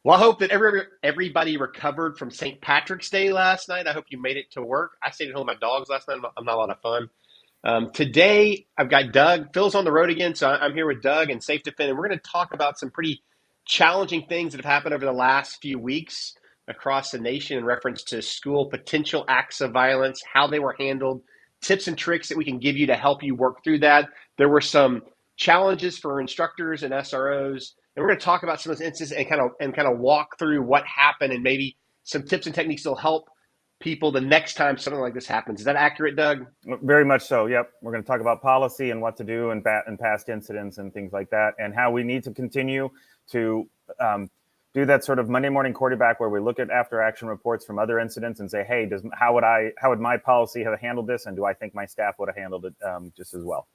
Well, I hope that everybody recovered from St. Patrick's Day last night. I hope you made it to work. I stayed at home with my dogs last night. I'm not a lot of fun. Today, I've got Doug. Phil's on the road again, so I'm here with Doug and SafeDefend, and we're going to talk about some pretty challenging things that have happened over the last few weeks across the nation in reference to school potential acts of violence, how they were handled, tips and tricks that we can give you to help you work through that. There were some challenges for instructors and SROs, and we're going to talk about some of those instances and kind of walk through what happened and maybe some tips and techniques that'll help people the next time something like this happens. Is that accurate, Doug? Very much so. Yep. We're going to talk about policy and what to do and past incidents and things like that, and how we need to continue to do that sort of Monday morning quarterback where we look at after action reports from other incidents and say, hey, how would my policy have handled this, and do I think my staff would have handled it just as well?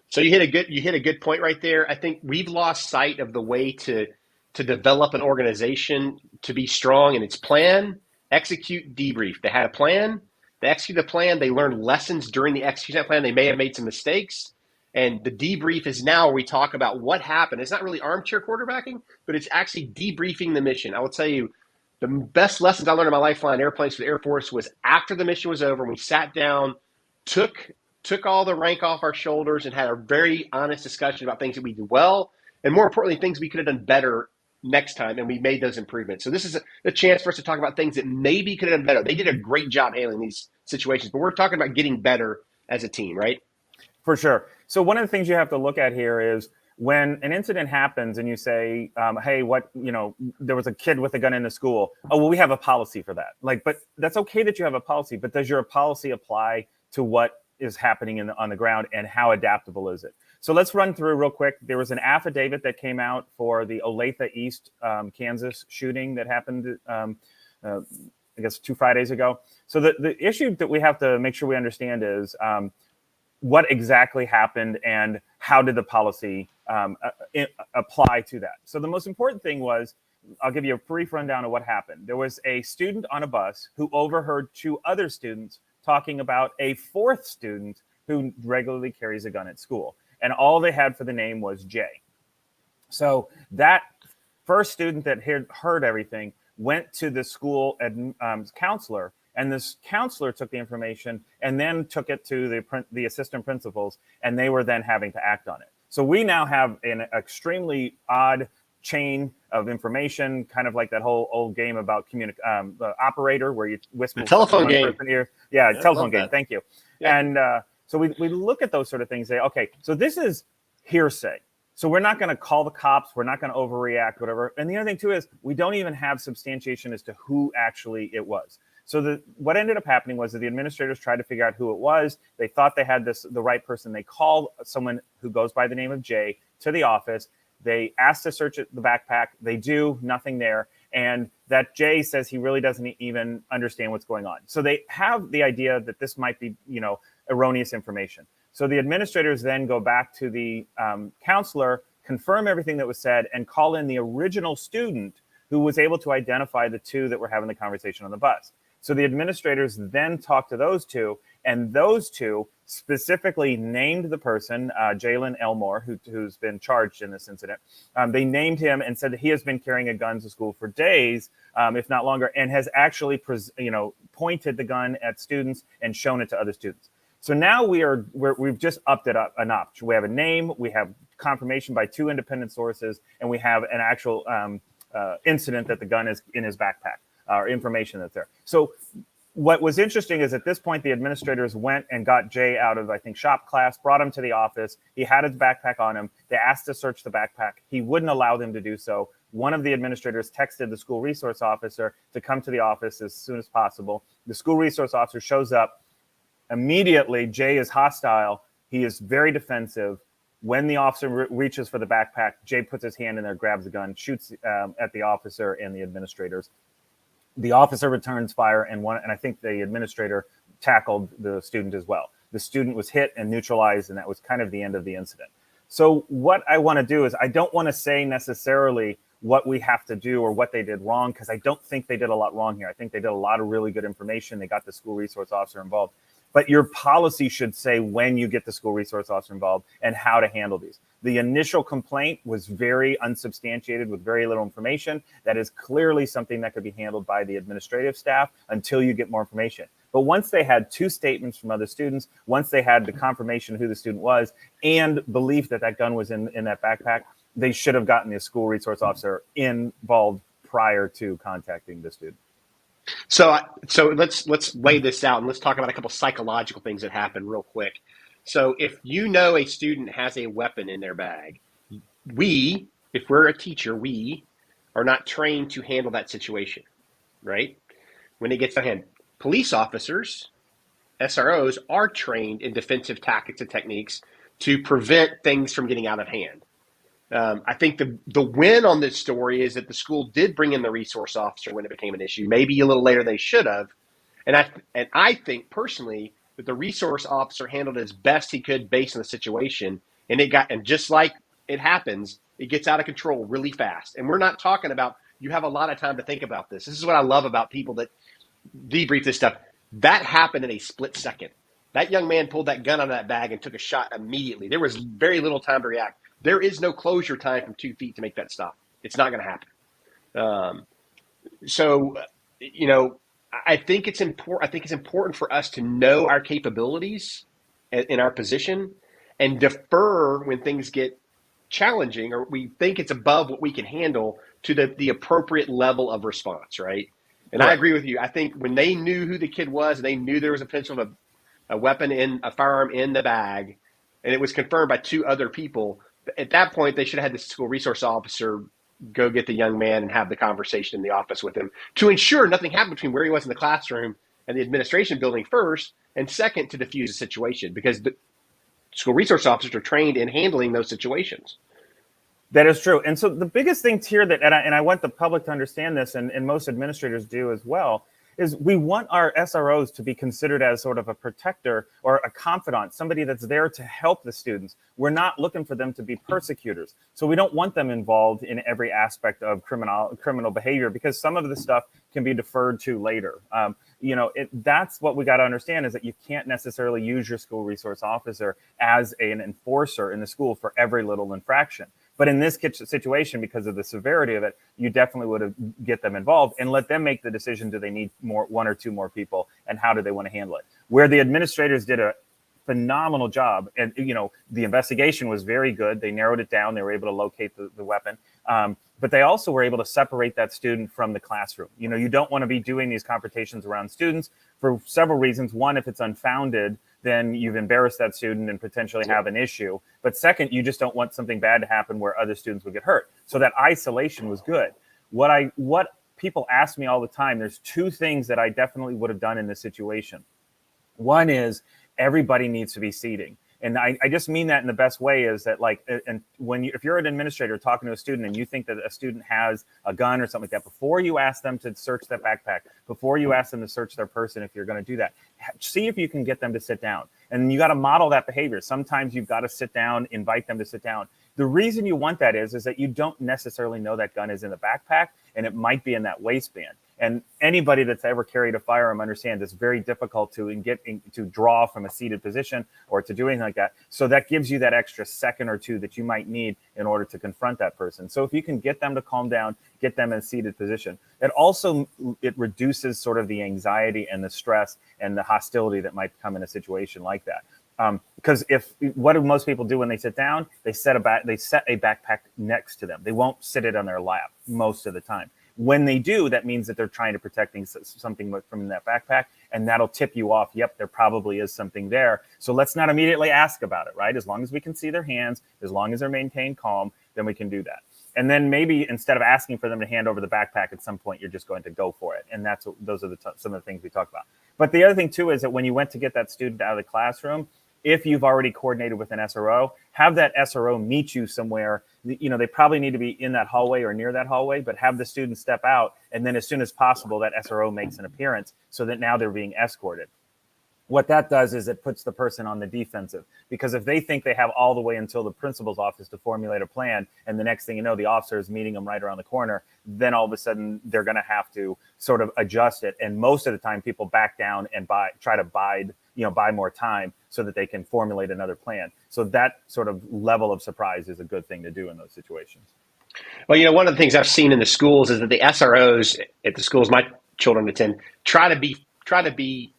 So you hit a good point right there. I think we've lost sight of the way to develop an organization to be strong in its plan, execute, debrief. They had a plan, they executed the plan, they learned lessons during the execution of that plan. They may have made some mistakes. And the debrief is now where we talk about what happened. It's not really armchair quarterbacking, but it's actually debriefing the mission. I will tell you, the best lessons I learned in my life flying airplanes for the Air Force was after the mission was over, we sat down, took took all the rank off our shoulders and had a very honest discussion about things that we did well, and more importantly, things we could have done better next time, and we made those improvements. So this is a chance for us to talk about things that maybe could have done better. They did a great job handling these situations, but we're talking about getting better as a team, right? For sure. So one of the things you have to look at here is when an incident happens and you say, hey, there was a kid with a gun in the school. Oh, well, we have a policy for that. But that's okay that you have a policy, but does your policy apply to what is happening on the ground, and how adaptable is it? So let's run through real quick. There was an affidavit that came out for the Olathe East, Kansas shooting that happened, I guess 2 Fridays ago. So the issue that we have to make sure we understand is what exactly happened and how did the policy apply to that. So the most important thing was, I'll give you a brief rundown of what happened. There was a student on a bus who overheard 2 other students talking about a 4th student who regularly carries a gun at school. And all they had for the name was Jay. So that first student that heard everything went to the school counselor, and this counselor took the information and then took it to the assistant principals, and they were then having to act on it. So we now have an extremely odd chain of information, kind of like that whole old game about the operator where you whisper The telephone one game. person ear. Yeah, telephone game. That. Thank you. Yeah. And so we look at those sort of things and say, okay, so this is hearsay. So we're not going to call the cops. We're not going to overreact, whatever. And the other thing, too, is we don't even have substantiation as to who actually it was. So what ended up happening was that the administrators tried to figure out who it was. They thought they had the right person. They called someone who goes by the name of Jay to the office. They asked to search the backpack. They do, nothing there. And that Jay says he really doesn't even understand what's going on. So they have the idea that this might be, erroneous information. So the administrators then go back to the counselor, confirm everything that was said, and call in the original student who was able to identify the 2 that were having the conversation on the bus. So the administrators then talked to those 2, and those 2 specifically named the person, Jalen Elmore, who's been charged in this incident. They named him and said that he has been carrying a gun to school for days, if not longer, and has actually, pointed the gun at students and shown it to other students. So now we've just upped it up a notch. We have a name, we have confirmation by 2 independent sources, and we have an actual incident that the gun is in his backpack, or information that's there. So what was interesting is at this point, the administrators went and got Jay out of, I think, shop class, brought him to the office. He had his backpack on him. They asked to search the backpack. He wouldn't allow them to do so. One of the administrators texted the school resource officer to come to the office as soon as possible. The school resource officer shows up. Immediately, Jay is hostile. He is very defensive. When the officer reaches for the backpack, Jay puts his hand in there, grabs the gun, shoots at the officer and the administrators. The officer returns fire, and I think the administrator tackled the student as well. The student was hit and neutralized, and that was kind of the end of the incident. So what I want to do is I don't want to say necessarily what we have to do or what they did wrong, because I don't think they did a lot wrong here. I think they did a lot of really good information. They got the school resource officer involved. But your policy should say when you get the school resource officer involved and how to handle these. The initial complaint was very unsubstantiated with very little information. That is clearly something that could be handled by the administrative staff until you get more information. But once they had 2 statements from other students, once they had the confirmation of who the student was and belief that that gun was in that backpack, they should have gotten the school resource officer involved prior to contacting the student. So let's lay this out and let's talk about a couple psychological things that happen real quick. So if you know a student has a weapon in their bag, if we're a teacher, we are not trained to handle that situation, right? When it gets to hand, police officers, SROs, are trained in defensive tactics and techniques to prevent things from getting out of hand. I think the win on this story is that the school did bring in the resource officer when it became an issue. Maybe a little later they should have. And I think personally that the resource officer handled it as best he could based on the situation. And just like it happens, it gets out of control really fast. And we're not talking about, you have a lot of time to think about this. This is what I love about people that debrief this stuff. That happened in a split second. That young man pulled that gun out of that bag and took a shot immediately. There was very little time to react. There is no closure time from 2 feet to make that stop. It's not going to happen. I think it's important. I think it's important for us to know our capabilities in our position and defer when things get challenging or we think it's above what we can handle to the appropriate level of response, right? And right. I agree with you. I think when they knew who the kid was and they knew there was a potential of a weapon a firearm in the bag, and it was confirmed by 2 other people, at that point, they should have had the school resource officer go get the young man and have the conversation in the office with him to ensure nothing happened between where he was in the classroom and the administration building first, and second, to diffuse the situation because the school resource officers are trained in handling those situations. That is true. And so the biggest thing here and I want the public to understand this, and most administrators do as well, is we want our SROs to be considered as sort of a protector or a confidant, somebody that's there to help the students. We're not looking for them to be persecutors. So we don't want them involved in every aspect of criminal behavior because some of the stuff can be deferred to later. That's what we got to understand is that you can't necessarily use your school resource officer as an enforcer in the school for every little infraction. But in this situation, because of the severity of it, you definitely would have get them involved and let them make the decision. Do they need 1 or 2 more people, and how do they want to handle it? Where the administrators did a phenomenal job, and the investigation was very good. They narrowed it down. They were able to locate the weapon, but they also were able to separate that student from the classroom. You don't want to be doing these confrontations around students for several reasons. One, if it's unfounded, then you've embarrassed that student and potentially have an issue. But second, you just don't want something bad to happen where other students would get hurt. So that isolation was good. What people ask me all the time, there's 2 things that I definitely would have done in this situation. One is everybody needs to be seating. And I just mean that in the best way is that if you're an administrator talking to a student and you think that a student has a gun or something like that, before you ask them to search that backpack, before you ask them to search their person, if you're going to do that, see if you can get them to sit down. And you got to model that behavior. Sometimes you've got to sit down, invite them to sit down. The reason you want that is that you don't necessarily know that gun is in the backpack and it might be in that waistband. And anybody that's ever carried a firearm understands it's very difficult to draw from a seated position or to do anything like that. So that gives you that extra second or 2 that you might need in order to confront that person. So if you can get them to calm down, get them in a seated position, it reduces sort of the anxiety and the stress and the hostility that might come in a situation like that. Because what do most people do when they sit down? They set a backpack next to them. They won't sit it on their lap most of the time. When they do, that means that they're trying to protect something from that backpack, and that'll tip you off. Yep, there probably is something there. So let's not immediately ask about it, right? As long as we can see their hands, as long as they're maintained calm, then we can do that. And then maybe instead of asking for them to hand over the backpack at some point, you're just going to go for it. And those are some of the things we talk about. But the other thing, too, is that when you went to get that student out of the classroom, if you've already coordinated with an SRO, have that SRO meet you somewhere. They probably need to be in that hallway or near that hallway, but have the student step out. And then as soon as possible, that SRO makes an appearance so that now they're being escorted. what that does is it puts the person on the defensive, because if they think they have all the way until the principal's office to formulate a plan, and the next thing you know, the officer is meeting them right around the corner, then all of a sudden they're going to have to sort of adjust it. And most of the time people back down and try to buy more time so that they can formulate another plan. So that sort of level of surprise is a good thing to do in those situations. Well, one of the things I've seen in the schools is that the SROs at the schools my children attend try to be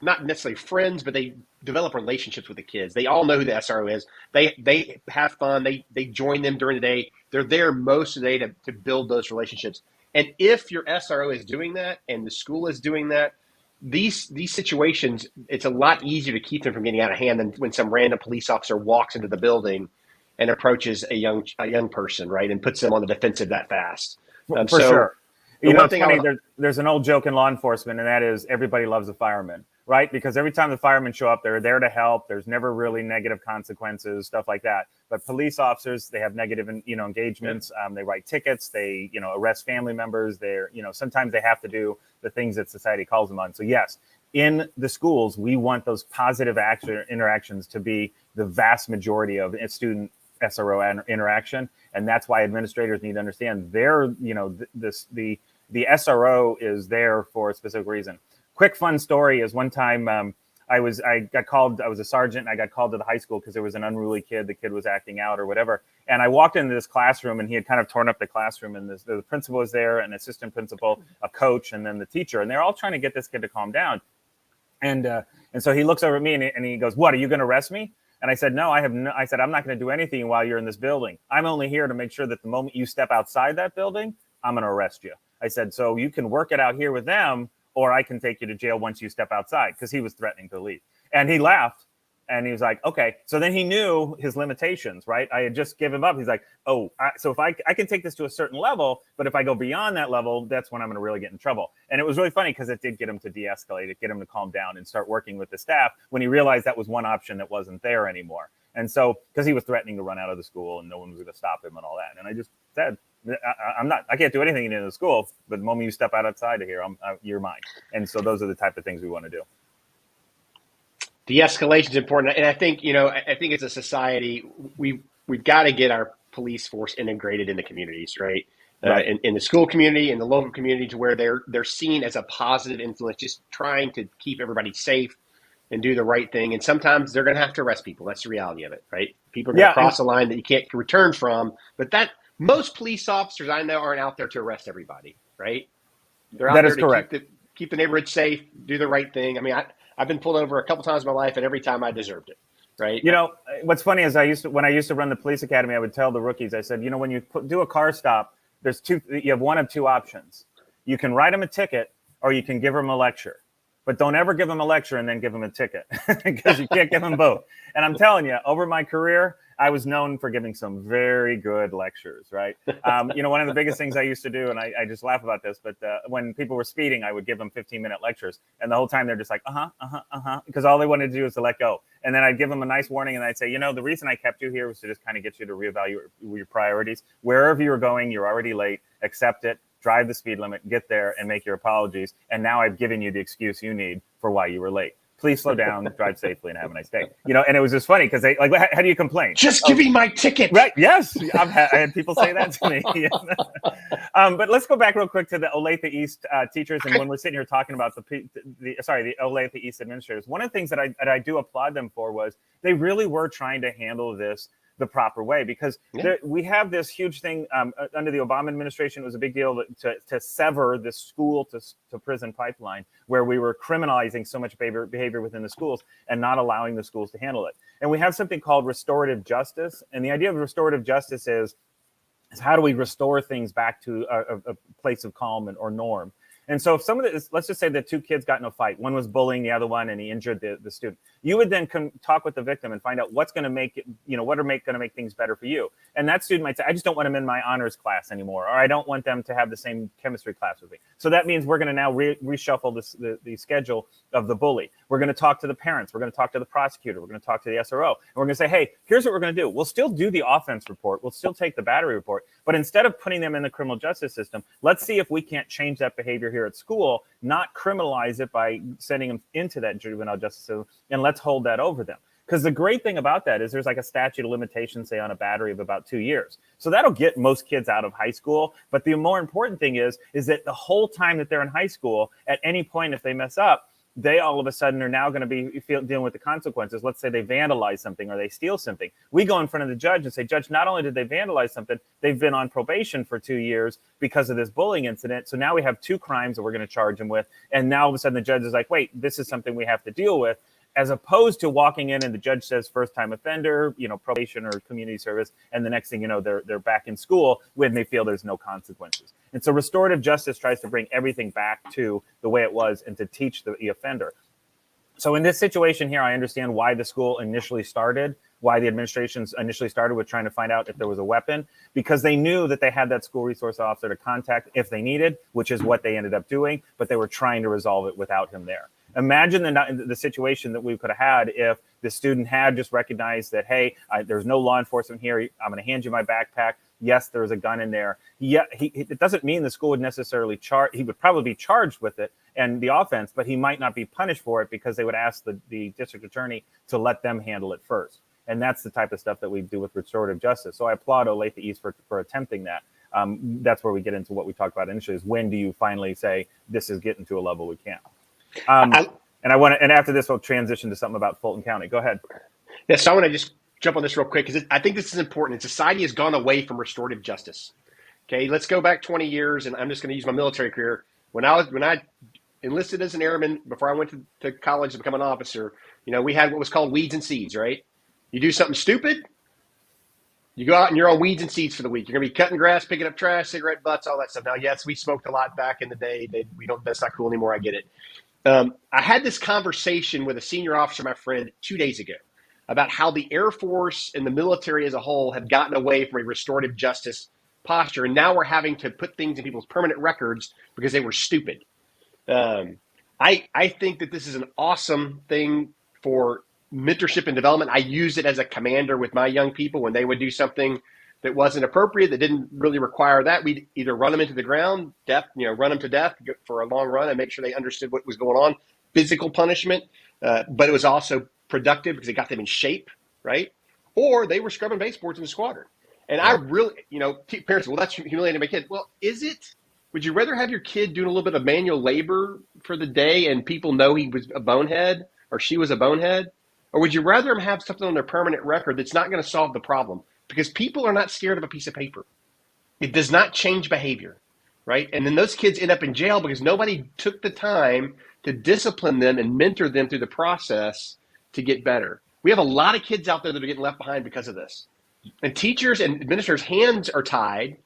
not necessarily friends, but they develop relationships with the kids. They all know who the SRO is. They have fun. They join them during the day. They're there most of the day to build those relationships. And if your SRO is doing that and the school is doing that, these situations, it's a lot easier to keep them from getting out of hand than when some random police officer walks into the building and approaches a young person, right, and puts them on the defensive that fast. For sure. It's funny. Would... There's an old joke in law enforcement, and that is everybody loves a fireman, right? Because every time the firemen show up, they're there to help. There's never really negative consequences, stuff like that. But police officers, they have negative, engagements. They write tickets. They, arrest family members. They're, sometimes they have to do the things that society calls them on. So yes, in the schools, we want those positive interactions to be the vast majority of student SRO interaction, and that's why administrators need to understand the SRO is there for a specific reason. Quick fun story is one time I got called. I was a sergeant, and I got called to the high school because there was an unruly kid. The kid was acting out or whatever, and I walked into this classroom, and he had kind of torn up the classroom, and the principal was there, an assistant principal, a coach, and then the teacher, and they're all trying to get this kid to calm down. And so he looks over at me and he goes, "What, are you going to arrest me?" And I said, "No, I have no." I said, "I'm not going to do anything while you're in this building. I'm only here to make sure that the moment you step outside that building, I'm going to arrest you." I said, "So you can work it out here with them, or I can take you to jail once you step outside," because he was threatening to leave. And he laughed, and he was like, "Okay." So then he knew his limitations, right? I had just given him up. He's like, "Oh, so if I can take this to a certain level, but if I go beyond that level, that's when I'm going to really get in trouble." And it was really funny because it did get him to de-escalate, it get him to calm down and start working with the staff when he realized that was one option that wasn't there anymore. And so, because he was threatening to run out of the school and no one was going to stop him and all that. And I just said, I can't do anything in the school, but the moment you step outside of here, you're mine. And so those are the type of things we want to do. De-escalation is important, and I think I think as a society, we've got to get our police force integrated in the communities, right? In the school community, in the local community, to where they're seen as a positive influence, just trying to keep everybody safe and do the right thing. And sometimes they're going to have to arrest people. That's the reality of it, right? People are going to cross a line that you can't return from. But most police officers I know aren't out there to arrest everybody, right? They're out there to keep the neighborhood safe, do the right thing. I mean, I've been pulled over a couple times in my life, and every time I deserved it, right? What's funny is when I used to run the police academy, I would tell the rookies, I said, when you do a car stop, you have one of two options. You can write them a ticket, or you can give them a lecture. But don't ever give them a lecture and then give them a ticket, because you can't give them both. And I'm telling you, over my career, I was known for giving some very good lectures, right? One of the biggest things I used to do, and I just laugh about this, but when people were speeding, I would give them 15-minute lectures. And the whole time they're just like, because all they wanted to do is to let go. And then I'd give them a nice warning, and I'd say, the reason I kept you here was to just kind of get you to reevaluate your priorities. Wherever you're going, you're already late. Accept it. Drive the speed limit, get there, and make your apologies. And now I've given you the excuse you need for why you were late. Please slow down, drive safely, and have a nice day. And it was just funny because they like, how do you complain? Just give me my ticket. Right? Yes, I had people say that to me. But let's go back real quick to the Olathe East teachers, and when we're sitting here talking about the Olathe East administrators, one of the things that I do applaud them for was they really were trying to handle this the proper way, because we have this huge thing under the Obama administration. It was a big deal to sever the school to prison pipeline, where we were criminalizing so much behavior within the schools and not allowing the schools to handle it. And we have something called restorative justice. And the idea of restorative justice is how do we restore things back to a place of calm or norm. And so if let's just say that two kids got in a fight, one was bullying the other one and he injured the student. You would then talk with the victim and find out what's going to make it, what are going to make things better for you. And that student might say, I just don't want them in my honors class anymore, or I don't want them to have the same chemistry class with me. So that means we're going to now reshuffle the schedule of the bully. We're going to talk to the parents. We're going to talk to the prosecutor. We're going to talk to the SRO. And we're going to say, hey, here's what we're going to do. We'll still do the offense report. We'll still take the battery report. But instead of putting them in the criminal justice system, let's see if we can't change that behavior here at school, not criminalize it by sending them into that juvenile justice system, and let's hold that over them. Because the great thing about that is there's like a statute of limitations, say, on a battery of about 2 years. So that'll get most kids out of high school. But the more important thing is that the whole time that they're in high school, at any point, if they mess up, they all of a sudden are now going to be dealing with the consequences. Let's say they vandalize something or they steal something. We go in front of the judge and say, Judge, not only did they vandalize something, they've been on probation for 2 years because of this bullying incident. So now we have 2 crimes that we're going to charge them with. And now all of a sudden the judge is like, wait, this is something we have to deal with. As opposed to walking in and the judge says first time offender, probation or community service, and the next thing you know, they're back in school when they feel there's no consequences. And so restorative justice tries to bring everything back to the way it was and to teach the offender. So in this situation here, I understand why the school initially started, why the administrations initially started with trying to find out if there was a weapon, because they knew that they had that school resource officer to contact if they needed, which is what they ended up doing, but they were trying to resolve it without him there. Imagine the situation that we could have had if the student had just recognized that, hey, there's no law enforcement here. I'm going to hand you my backpack. Yes, there's a gun in there. Yeah, it doesn't mean the school would necessarily charge. He would probably be charged with it and the offense, but he might not be punished for it because they would ask the district attorney to let them handle it first. And that's the type of stuff that we do with restorative justice. So I applaud Olathe East for attempting that. That's where we get into what we talked about initially, is when do you finally say this is getting to a level we can't. And after this, we'll transition to something about Fulton County. Go ahead. Yeah, so I want to just jump on this real quick because I think this is important. Society has gone away from restorative justice. Okay, let's go back 20 years, and I'm just going to use my military career. When I enlisted as an airman before I went to college to become an officer, we had what was called weeds and seeds, right? You do something stupid, you go out and you're on weeds and seeds for the week. You're going to be cutting grass, picking up trash, cigarette butts, all that stuff. Now, yes, we smoked a lot back in the day. That's not cool anymore. I get it. I had this conversation with a senior officer, my friend, 2 days ago about how the Air Force and the military as a whole have gotten away from a restorative justice posture. And now we're having to put things in people's permanent records because they were stupid. I think that this is an awesome thing for mentorship and development. I use it as a commander with my young people when they would do something that wasn't appropriate, that didn't really require that. We'd either run them into the ground, run them to death for a long run and make sure they understood what was going on, physical punishment, but it was also productive because it got them in shape, right? Or they were scrubbing baseboards in the squadron. And I really, parents say, well, that's humiliating my kid. Well, is it? Would you rather have your kid doing a little bit of manual labor for the day and people know he was a bonehead or she was a bonehead? Or would you rather them have something on their permanent record that's not going to solve the problem? Because people are not scared of a piece of paper. It does not change behavior, right? And then those kids end up in jail because nobody took the time to discipline them and mentor them through the process to get better. We have a lot of kids out there that are getting left behind because of this. And teachers and administrators' hands are tied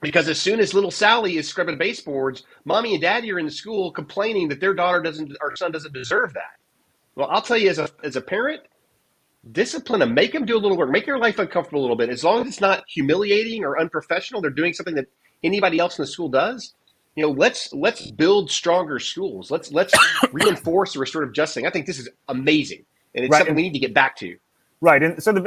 because as soon as little Sally is scrubbing baseboards, mommy and daddy are in the school complaining that their daughter or son doesn't deserve that. Well, I'll tell you as a parent, discipline them, make them do a little work, make their life uncomfortable a little bit. As long as it's not humiliating or unprofessional, they're doing something that anybody else in the school does. Let's build stronger schools. Let's reinforce the restorative justice thing. I think this is amazing, and it's something we need to get back to. Right, and so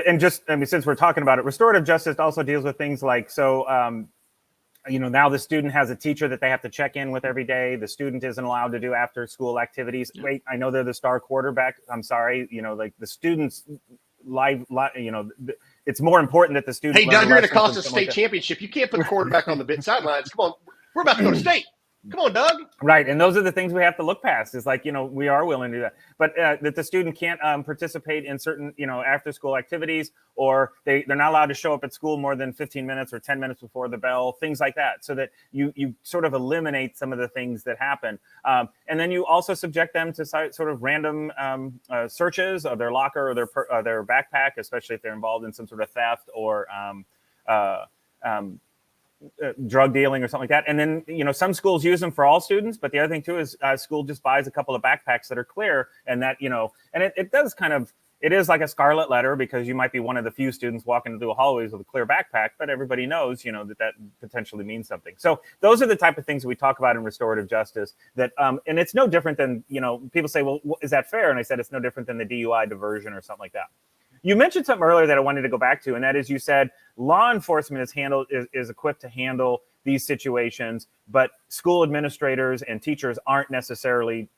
since we're talking about it, restorative justice also deals with things like now the student has a teacher that they have to check in with every day. The student isn't allowed to do after school activities. Wait, I know they're the star quarterback. I'm sorry. The student's it's more important that the student. Hey, Doug, you're going to cost us a state championship. You can't put the quarterback on the sidelines. Come on. We're about to go to state. Come on, Doug. Right. And those are the things we have to look past. It's like, we are willing to do that. But that the student can't participate in certain, after school activities, or they're not allowed to show up at school more than 15 minutes or 10 minutes before the bell, things like that, so that you sort of eliminate some of the things that happen. And then you also subject them to sort of random searches of their locker or their backpack, especially if they're involved in some sort of theft or drug dealing or something like that. And then, some schools use them for all students, but the other thing too is school just buys a couple of backpacks that are clear, and that, and it does kind of, it is like a scarlet letter, because you might be one of the few students walking through the hallways with a clear backpack, but everybody knows, that potentially means something. So those are the type of things that we talk about in restorative justice that, and it's no different than, people say, well, is that fair? And I said, it's no different than the DUI diversion or something like that. You mentioned something earlier that I wanted to go back to, and that is, you said law enforcement is equipped to handle these situations, but school administrators and teachers aren't necessarily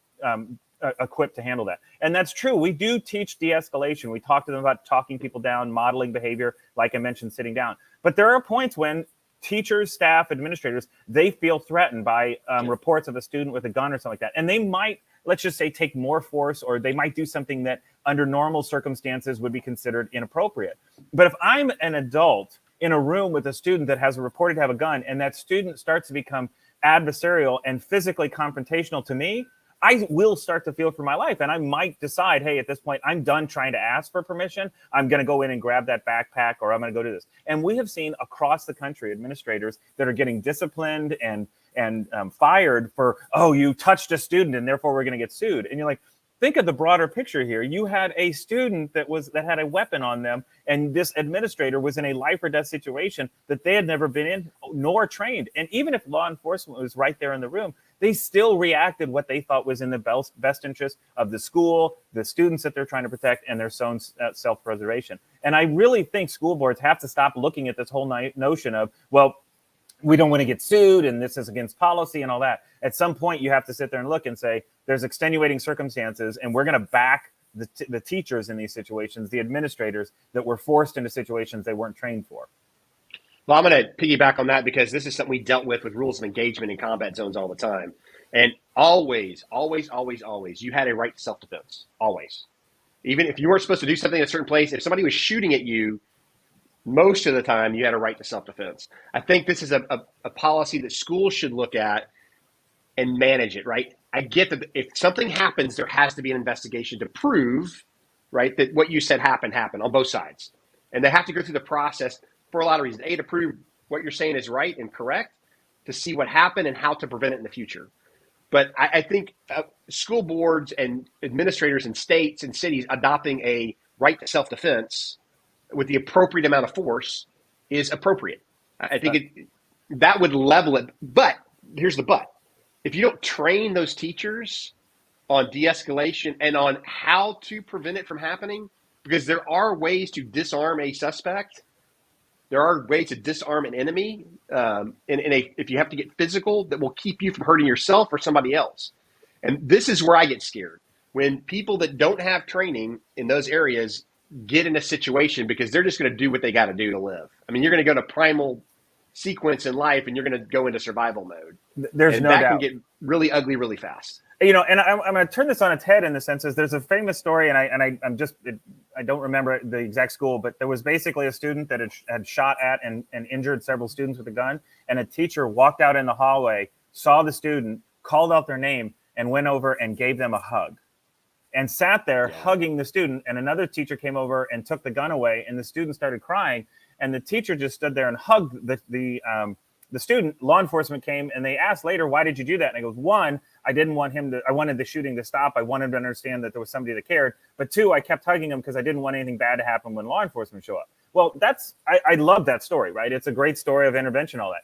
equipped to handle that. And that's true. We do teach de-escalation. We talk to them about talking people down, modeling behavior, like I mentioned, sitting down. But there are points when teachers, staff, administrators, they feel threatened by reports of a student with a gun or something like that. And they might, let's just say, take more force, or they might do something that under normal circumstances would be considered inappropriate. But if I'm an adult in a room with a student that has reported to have a gun, and that student starts to become adversarial and physically confrontational to me, I will start to feel for my life. And I might decide, hey, at this point, I'm done trying to ask for permission. I'm going to go in and grab that backpack, or I'm going to go do this. And we have seen across the country administrators that are getting disciplined and fired for, oh, you touched a student and therefore we're going to get sued. And you're like, think of the broader picture here. You had a student that had a weapon on them, and this administrator was in a life or death situation that they had never been in nor trained. And even if law enforcement was right there in the room, they still reacted what they thought was in the best interest of the school, the students that they're trying to protect, and their own self-preservation. And I really think school boards have to stop looking at this whole notion of, well, we don't want to get sued and this is against policy and all that. At some point, you have to sit there and look and say, there's extenuating circumstances, and we're going to back the teachers in these situations, the administrators that were forced into situations they weren't trained for. Well, I'm going to piggyback on that, because this is something we dealt with rules of engagement in combat zones all the time. And always, always, always, always, you had a right to self-defense. Always. Even if you weren't supposed to do something in a certain place, if somebody was shooting at you, most of the time you had a right to self-defense. I think this is a policy that schools should look at and manage it, right? I get that if something happens, there has to be an investigation to prove, right, that what you said happened on both sides. And they have to go through the process for a lot of reasons. A, to prove what you're saying is right and correct, to see what happened and how to prevent it in the future. But I think school boards and administrators in states and cities adopting a right to self-defense with the appropriate amount of force is appropriate. I think that would level it. But here's the but. If you don't train those teachers on de-escalation and on how to prevent it from happening, because there are ways to disarm a suspect, there are ways to disarm an enemy, if you have to get physical, that will keep you from hurting yourself or somebody else. And this is where I get scared. When people that don't have training in those areas get in a situation, because they're just going to do what they got to do to live. I mean, you're going to go to primal sequence in life, and you're going to go into survival mode. There's no doubt. That can get really ugly really fast. And I'm going to turn this on its head in the sense is there's a famous story, and I don't remember the exact school, but there was basically a student that had shot at and injured several students with a gun, and a teacher walked out in the hallway, saw the student, called out their name, and went over and gave them a hug, and sat there hugging the student. And another teacher came over and took the gun away, and the student started crying, and the teacher just stood there and hugged the student. Law enforcement came, and they asked later, why did you do that? And he goes, one, I wanted the shooting to stop. I wanted to understand that there was somebody that cared. But two, I kept hugging him because I didn't want anything bad to happen when law enforcement show up. Well, I love that story, right? It's a great story of intervention, all that.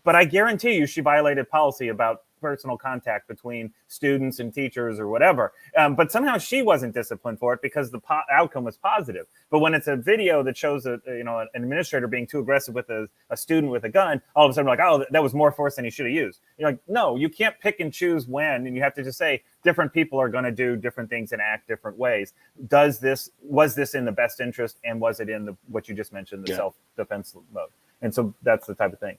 But I guarantee you she violated policy about personal contact between students and teachers or whatever. But somehow she wasn't disciplined for it because the outcome was positive. But when it's a video that shows an administrator being too aggressive with a student with a gun, all of a sudden we're like, oh, that was more force than he should have used. You're like, no, you can't pick and choose when, and you have to just say different people are going to do different things and act different ways. Was this in the best interest, and was it in what you just mentioned, the self-defense mode? And so that's the type of thing.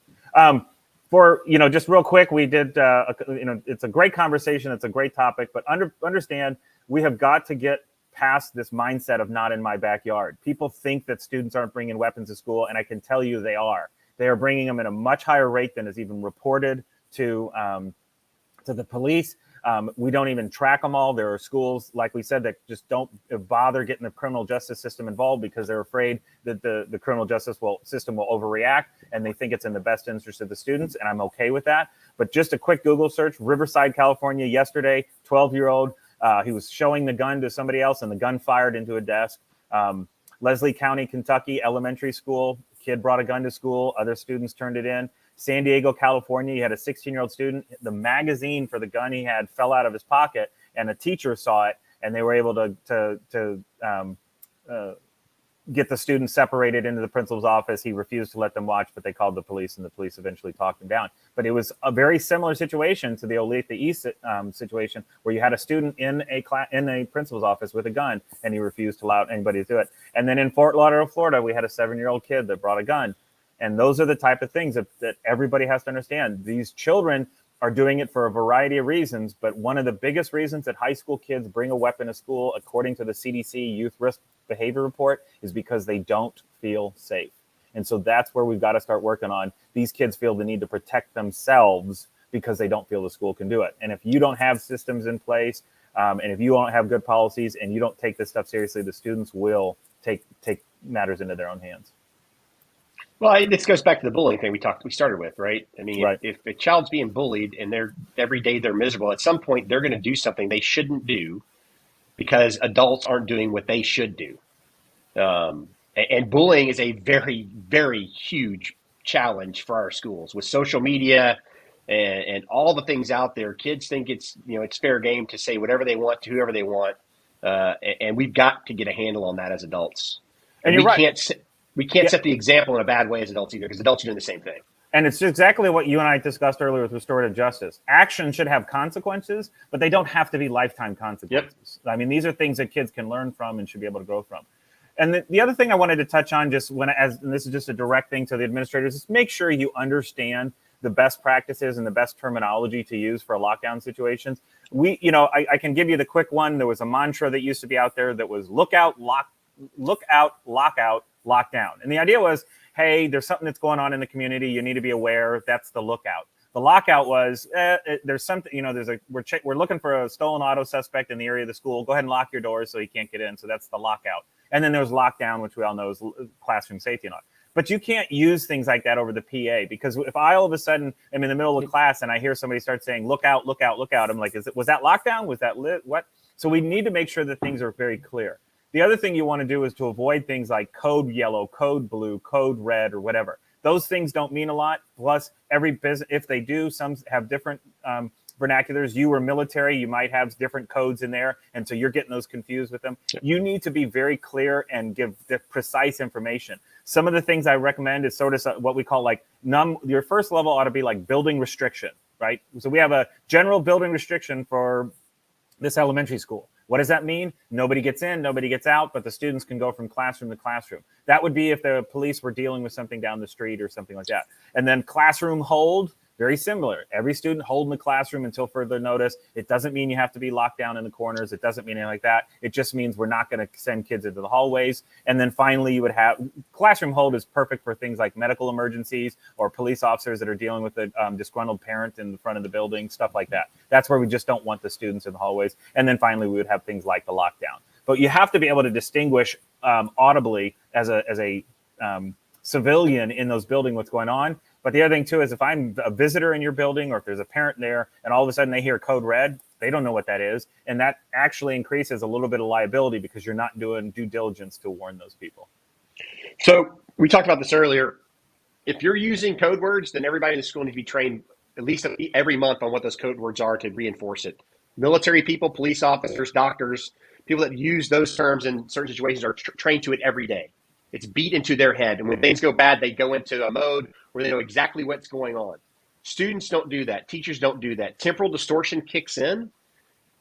Just real quick, we did, it's a great conversation. It's a great topic, but understand we have got to get past this mindset of not in my backyard. People think that students aren't bringing weapons to school, and I can tell you they are. They are bringing them at a much higher rate than is even reported to the police. We don't even track them all. There are schools, like we said, that just don't bother getting the criminal justice system involved because they're afraid that the criminal justice system will overreact, and they think it's in the best interest of the students, and I'm okay with that. But just a quick Google search, Riverside, California, yesterday, 12-year-old, he was showing the gun to somebody else, and the gun fired into a desk. Leslie County, Kentucky, elementary school, kid brought a gun to school, other students turned it in. San Diego, California, you had a 16-year-old student. The magazine for the gun he had fell out of his pocket, and a teacher saw it, and they were able to get the student separated into the principal's office. He refused to let them watch, but they called the police, and the police eventually talked him down. But it was a very similar situation to the Olathe East situation, where you had a student in a principal's office with a gun, and he refused to allow anybody to do it. And then in Fort Lauderdale, Florida, we had a 7-year-old kid that brought a gun. And those are the type of things that everybody has to understand. These children are doing it for a variety of reasons, but one of the biggest reasons that high school kids bring a weapon to school, according to the CDC Youth Risk Behavior Report, is because they don't feel safe. And so that's where we've got to start working on. These kids feel the need to protect themselves because they don't feel the school can do it. And if you don't have systems in place, and if you don't have good policies and you don't take this stuff seriously, the students will take matters into their own hands. Well, this goes back to the bullying thing we started with, right? I mean, Right. if a child's being bullied and every day they're miserable, at some point they're going to do something they shouldn't do because adults aren't doing what they should do. And bullying is a very, very huge challenge for our schools with social media and all the things out there. Kids think it's fair game to say whatever they want to whoever they want, and we've got to get a handle on that as adults. And we you're right. can't set the example in a bad way as adults either, because adults are doing the same thing. And it's exactly what you and I discussed earlier with restorative justice. Action should have consequences, but they don't have to be lifetime consequences. Yep. I mean, these are things that kids can learn from and should be able to grow from. And the other thing I wanted to touch on, and this is just a direct thing to the administrators, is make sure you understand the best practices and the best terminology to use for lockdown situations. I can give you the quick one. There was a mantra that used to be out there that was look out, lockout, lockdown. And the idea was, hey, there's something that's going on in the community. You need to be aware. That's the lookout. The lockout was there's something, we're looking for a stolen auto suspect in the area of the school. Go ahead and lock your doors so he can't get in. So that's the lockout. And then there's lockdown, which we all know is classroom safety and all. But you can't use things like that over the PA, because if I all of a sudden am in the middle of class and I hear somebody start saying, look out, look out, look out, I'm like, was that lockdown? Was that lit? What? So we need to make sure that things are very clear. The other thing you want to do is to avoid things like code yellow, code blue, code red, or whatever. Those things don't mean a lot. Plus, every business, if they do, some have different vernaculars. You were military, you might have different codes in there, and so you're getting those confused with them. Yeah. You need to be very clear and give the precise information. Some of the things I recommend is sort of what we call like your first level ought to be like building restriction, right? So we have a general building restriction for this elementary school. What does that mean? Nobody gets in, nobody gets out, but the students can go from classroom to classroom. That would be if the police were dealing with something down the street or something like that. And then classroom hold, very similar. Every student hold in the classroom until further notice. It doesn't mean you have to be locked down in the corners. It doesn't mean anything like that. It just means we're not going to send kids into the hallways. And then finally, you would have classroom hold is perfect for things like medical emergencies or police officers that are dealing with a disgruntled parent in the front of the building, stuff like that. That's where we just don't want the students in the hallways. And then finally, we would have things like the lockdown. But you have to be able to distinguish audibly as a civilian in those buildings what's going on. But the other thing, too, is if I'm a visitor in your building or if there's a parent there and all of a sudden they hear code red, they don't know what that is. And that actually increases a little bit of liability because you're not doing due diligence to warn those people. So we talked about this earlier. If you're using code words, then everybody in the school needs to be trained at least every month on what those code words are to reinforce it. Military people, police officers, doctors, people that use those terms in certain situations are trained to it every day. It's beat into their head. And when things go bad, they go into a mode where they know exactly what's going on. Students don't do that. Teachers don't do that. Temporal distortion kicks in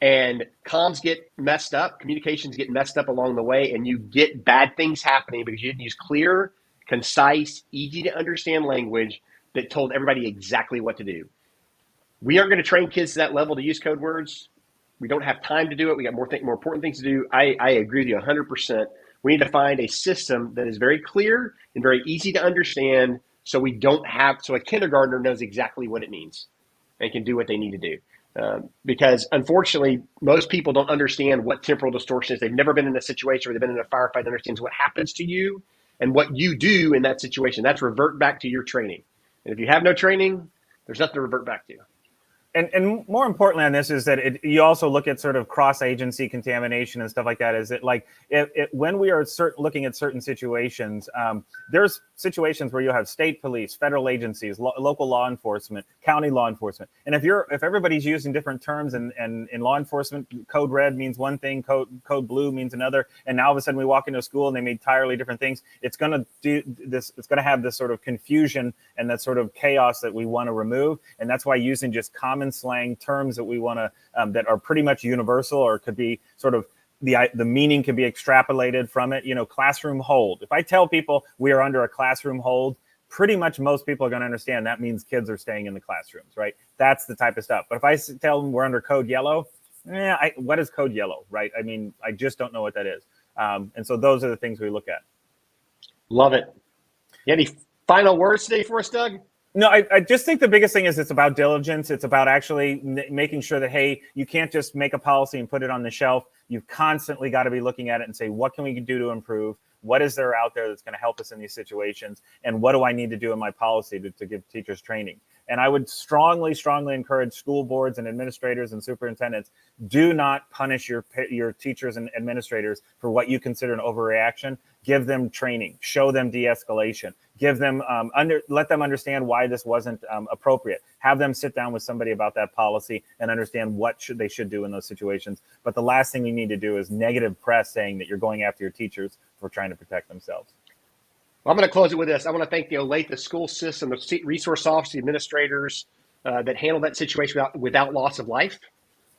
and comms get messed up. Communications get messed up along the way, and you get bad things happening because you didn't use clear, concise, easy to understand language that told everybody exactly what to do. We aren't going to train kids to that level to use code words. We don't have time to do it. We got more important things to do. I agree with you 100%. We need to find a system that is very clear and very easy to understand so a kindergartner knows exactly what it means and can do what they need to do. Because unfortunately, most people don't understand what temporal distortion is. They've never been in a situation where they've been in a firefight that understands what happens to you and what you do in that situation. That's revert back to your training. And if you have no training, there's nothing to revert back to. And more importantly on this is that you also look at sort of cross-agency contamination and stuff like that. Is it like when we are looking at certain situations, there's situations where you have state police, federal agencies, local law enforcement, county law enforcement, and if everybody's using different terms and in law enforcement, code red means one thing, code blue means another, and now all of a sudden we walk into a school and they mean entirely different things. It's going to do this. It's going to have this sort of confusion and that sort of chaos that we want to remove, and that's why using just common slang terms that we want to that are pretty much universal or could be sort of the meaning can be extrapolated from it. Classroom hold. If I tell people we are under a classroom hold, pretty much most people are going to understand that means kids are staying in the classrooms, right? That's the type of stuff. But if I tell them we're under code yellow, what is code yellow, right? I mean, I just don't know what that is. And so those are the things we look at. Love it. You any final words today for us, Doug? No, I just think the biggest thing is it's about diligence. It's about actually making sure that, hey, you can't just make a policy and put it on the shelf. You've constantly got to be looking at it and say, what can we do to improve? What is there out there that's going to help us in these situations? And what do I need to do in my policy to give teachers training? And I would strongly, strongly encourage school boards and administrators and superintendents, do not punish your teachers and administrators for what you consider an overreaction. Give them training, show them de-escalation, give them let them understand why this wasn't appropriate. Have them sit down with somebody about that policy and understand what they should do in those situations. But the last thing you need to do is negative press saying that you're going after your teachers for trying to protect themselves. Well, I'm going to close it with this. I want to thank the Olathe school system, the resource officers, the administrators that handled that situation without loss of life.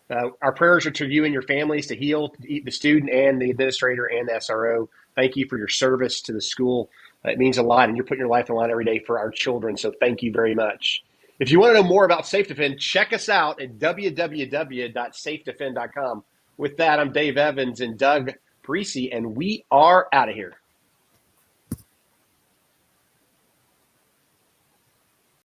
Our prayers are to you and your families to heal the student and the administrator and the SRO. Thank you for your service to the school. It means a lot, and you're putting your life on the line every day for our children, so thank you very much. If you want to know more about SafeDefend, check us out at www.safedefend.com. With that, I'm Dave Evans and Doug Parisi, and we are out of here.